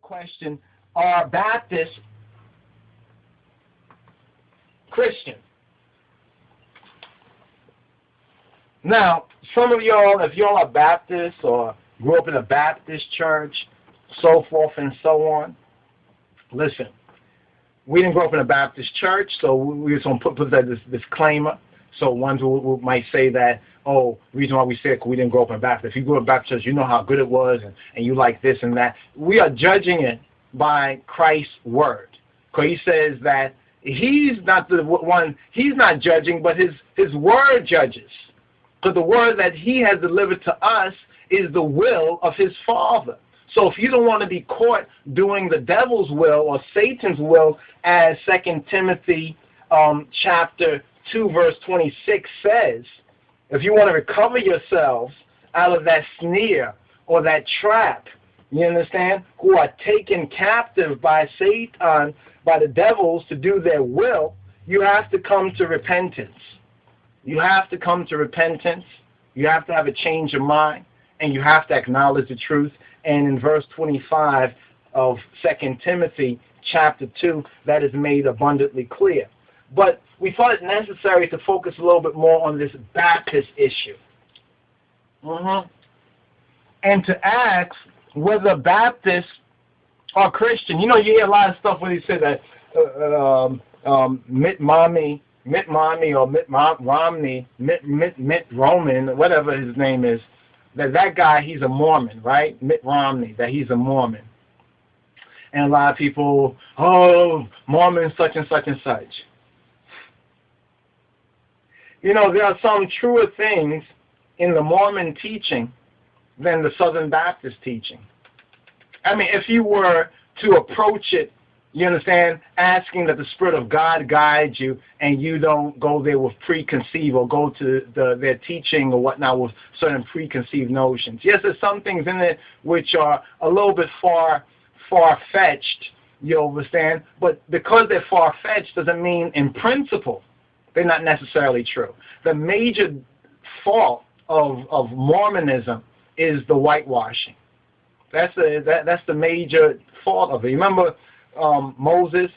Question: are Baptists Christian? Now, some of y'all, if y'all are Baptists or grew up in a Baptist church, so forth and so on, listen, we didn't grow up in a Baptist church, so we just going to put that disclaimer. So ones who might say that, oh, the reason why we say it because we didn't grow up in a Baptist. If you grew up in a Baptist church, you know how good it was, and you like this and that. We are judging it by Christ's word. Because he says that he's not the one, he's not judging, but his word judges. Because the word that he has delivered to us is the will of his Father. So if you don't want to be caught doing the devil's will or Satan's will, as 2 Timothy chapter 2 verse 26 says, if you want to recover yourselves out of that snare or that trap, you understand, who are taken captive by Satan, by the devils to do their will, you have to come to repentance. You have to come to repentance. You have to have a change of mind, and you have to acknowledge the truth. And in verse 25 of 2 Timothy chapter 2, that is made abundantly clear. But we thought it necessary to focus a little bit more on this Baptist issue. And to ask whether Baptists are Christian. You know, you hear a lot of stuff when he said that Mitt Romney, Mitt Roman, whatever his name is, that guy, he's a Mormon, right? Mitt Romney, that he's a Mormon. And a lot of people, oh, Mormon such and such and such. You know, there are some truer things in the Mormon teaching than the Southern Baptist teaching. I mean, if you were to approach it, you understand, asking that the Spirit of God guide you and you don't go there with preconceived or go to their teaching or whatnot with certain preconceived notions. Yes, there's some things in it which are a little bit far-fetched, you understand, but because they're far-fetched doesn't mean in principle they're not necessarily true. The major fault of Mormonism is the whitewashing. That's the major fault of it. You remember Moses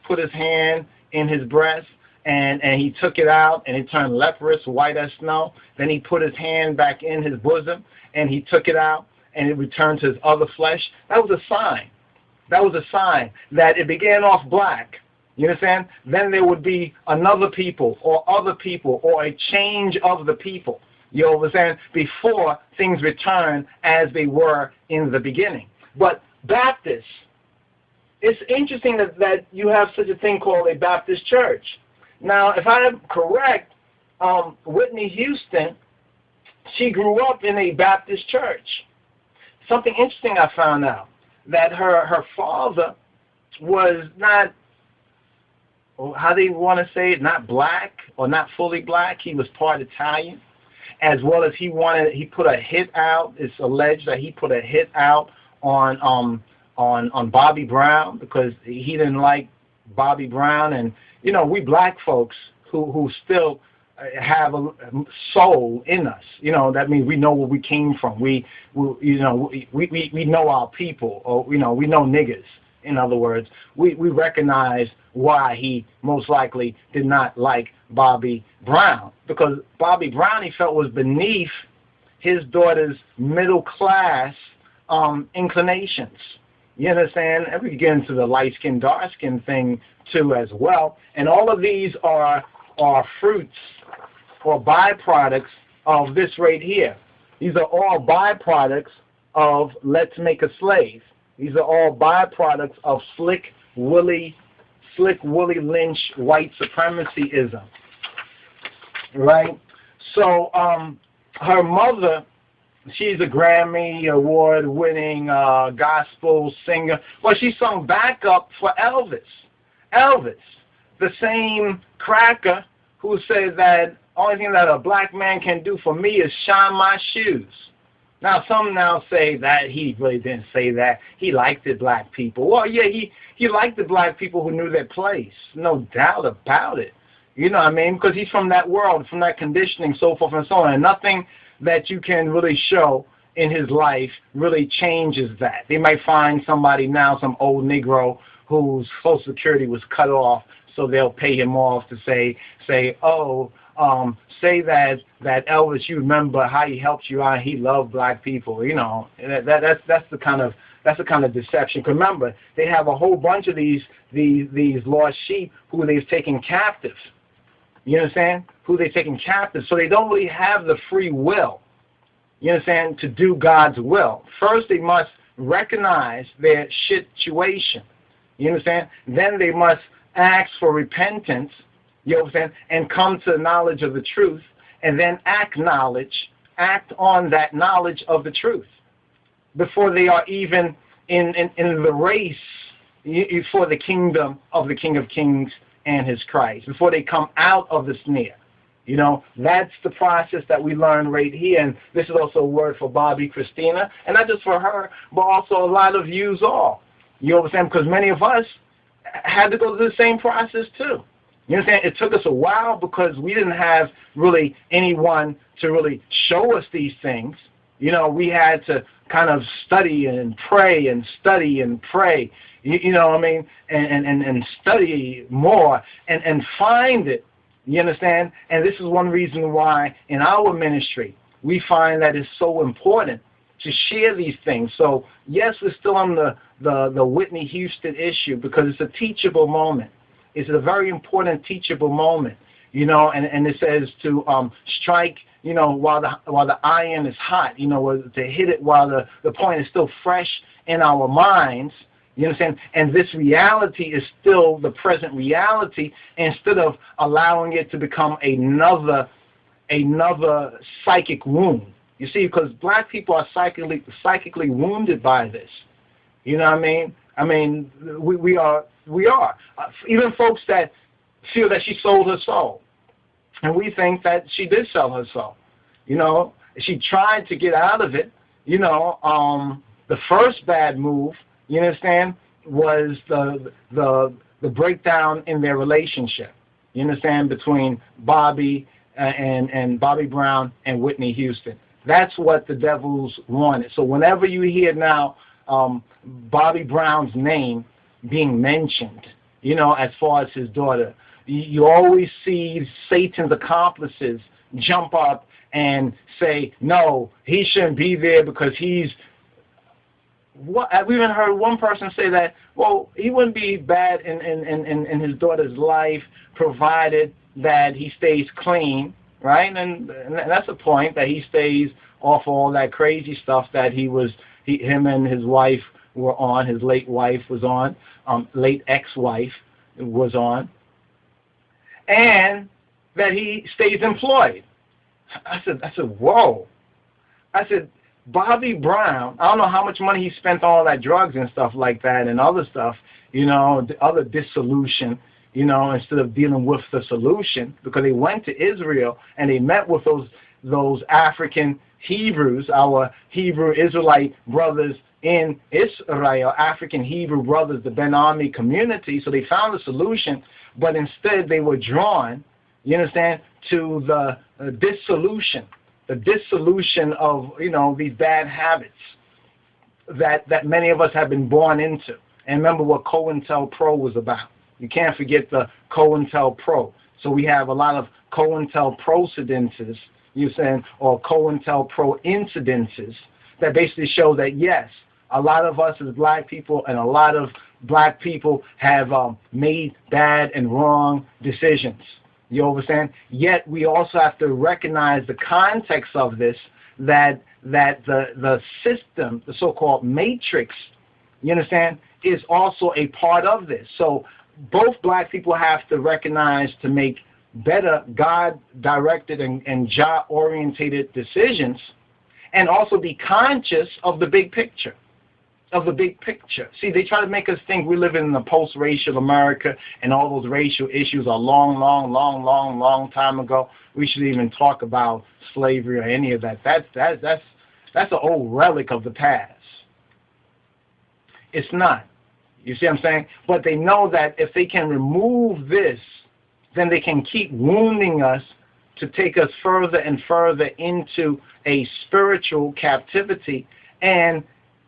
put his hand in his breast and he took it out and it turned leprous, white as snow. Then he put his hand back in his bosom and he took it out and it returned to his other flesh. That was a sign. That was a sign that it began off black. You understand? Then there would be another people or other people or a change of the people. You understand? Before things return as they were in the beginning. But Baptists, it's interesting that you have such a thing called a Baptist church. Now, if I am correct, Whitney Houston, she grew up in a Baptist church. Something interesting I found out, that her father was not, how do you want to say it, not black or not fully black. He was part Italian. As well as he put a hit out. It's alleged that he put a hit out on Bobby Brown because he didn't like Bobby Brown. And you know, we black folks who still have a soul in us. You know, that means we know where we came from. We know our people, or we know niggers. In other words, we recognize why he most likely did not like Bobby Brown, because Bobby Brown, he felt, was beneath his daughter's middle class inclinations. You understand? And we get into the light skin, dark skin thing too as well. And all of these are fruits or byproducts of this right here. These are all byproducts of let's make a slave. These are all byproducts of Slick Willie Lynch white supremacyism, right? So her mother, she's a Grammy award-winning gospel singer. Well, she sung backup for Elvis. Elvis, the same cracker who said that only thing that a black man can do for me is shine my shoes. Now, some now say that he really didn't say that. He liked the black people. Well, yeah, he liked the black people who knew their place. No doubt about it. You know what I mean? Because he's from that world, from that conditioning, so forth and so on. And nothing that you can really show in his life really changes that. They might find somebody now, some old Negro whose Social Security was cut off, so they'll pay him off to say, oh, say that Elvis, you remember how he helped you out, he loved black people. You know, that's the kind of deception. 'Cause remember, they have a whole bunch of these lost sheep who they've taken captive. You understand? Who they've taken captive. So they don't really have the free will, you understand, to do God's will. First, they must recognize their situation. You understand? Then they must ask for repentance, you understand, and come to the knowledge of the truth, and then act on that knowledge of the truth before they are even in the race for the kingdom of the King of Kings and his Christ, before they come out of the snare. You know, that's the process that we learn right here. And this is also a word for Bobby Christina, and not just for her, but also a lot of yous all. You understand? Because many of us had to go through the same process too. You understand? It took us a while because we didn't have really anyone to really show us these things. You know, we had to kind of study and pray and study and pray. You know what I mean? And study more and find it. You understand? And this is one reason why in our ministry we find that it's so important to share these things. So yes, we're still on the Whitney Houston issue because it's a teachable moment. It's a very important teachable moment. You know, and it says to strike, you know, while the iron is hot, you know, to hit it while the point is still fresh in our minds. You understand? And this reality is still the present reality instead of allowing it to become another psychic wound. You see, because black people are psychically wounded by this. You know what I mean? I mean, we are. Even folks that feel that she sold her soul. And we think that she did sell her soul. You know, she tried to get out of it. You know, the first bad move, you understand, was the breakdown in their relationship. You understand, between Bobby and Bobby Brown and Whitney Houston. That's what the devils wanted. So whenever you hear now Bobby Brown's name being mentioned, you know, as far as his daughter, you always see Satan's accomplices jump up and say, no, he shouldn't be there because he's what. I've even heard one person say that, well, he wouldn't be bad in his daughter's life provided that he stays clean, right? And that's the point, that he stays off all that crazy stuff that him and his wife were on, his late wife was on, late ex-wife was on, and that he stays employed. I said, whoa. I said, Bobby Brown, I don't know how much money he spent on all that drugs and stuff like that and other stuff, you know, the other dissolution, you know, instead of dealing with the solution, because they went to Israel and they met with those African Hebrews, our Hebrew Israelite brothers in Israel, African Hebrew brothers, the Ben Ami community. So they found a solution, but instead they were drawn, you understand, to the dissolution of, you know, these bad habits that many of us have been born into. And remember what COINTELPRO was about. You can't forget the COINTELPRO. So we have a lot of COINTELPRO incidences, you're saying, or COINTELPRO incidences that basically show that, yes, a lot of us as black people and a lot of black people have made bad and wrong decisions. You understand? Yet we also have to recognize the context of this, that the system, the so-called matrix, you understand, is also a part of this. So both black people have to recognize to make better God-directed and job-orientated decisions, and also be conscious of the big picture. See, they try to make us think we live in a post-racial America and all those racial issues are long time ago. We should even talk about slavery or any of that. That's an old relic of the past. It's not. You see what I'm saying? But they know that if they can remove this, then they can keep wounding us to take us further and further into a spiritual captivity, and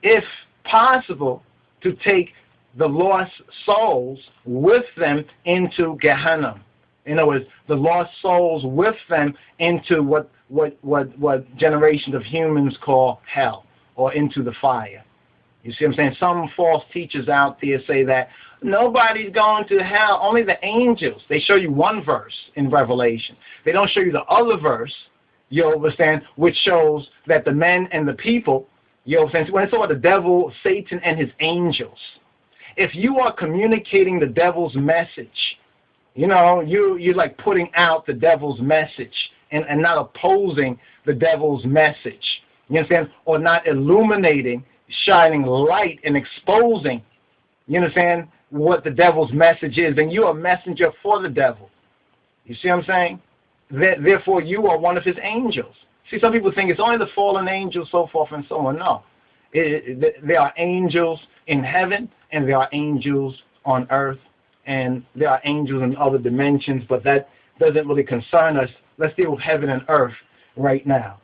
if possible, to take the lost souls with them into Gehenna. In other words, the lost souls with them into what generations of humans call hell, or into the fire. You see what I'm saying? Some false teachers out there say that nobody's going to hell, only the angels. They show you one verse in Revelation. They don't show you the other verse, you understand, which shows that the men and the people, you understand, when it's about the devil, Satan, and his angels, if you are communicating the devil's message, you know, you're like putting out the devil's message and not opposing the devil's message, you understand, or not illuminating, shining light and exposing, you understand, what the devil's message is, then you're a messenger for the devil. You see what I'm saying? Therefore, you are one of his angels. See, some people think it's only the fallen angels, so forth and so on. No. There are angels in heaven, and there are angels on earth, and there are angels in other dimensions, but that doesn't really concern us. Let's deal with heaven and earth right now.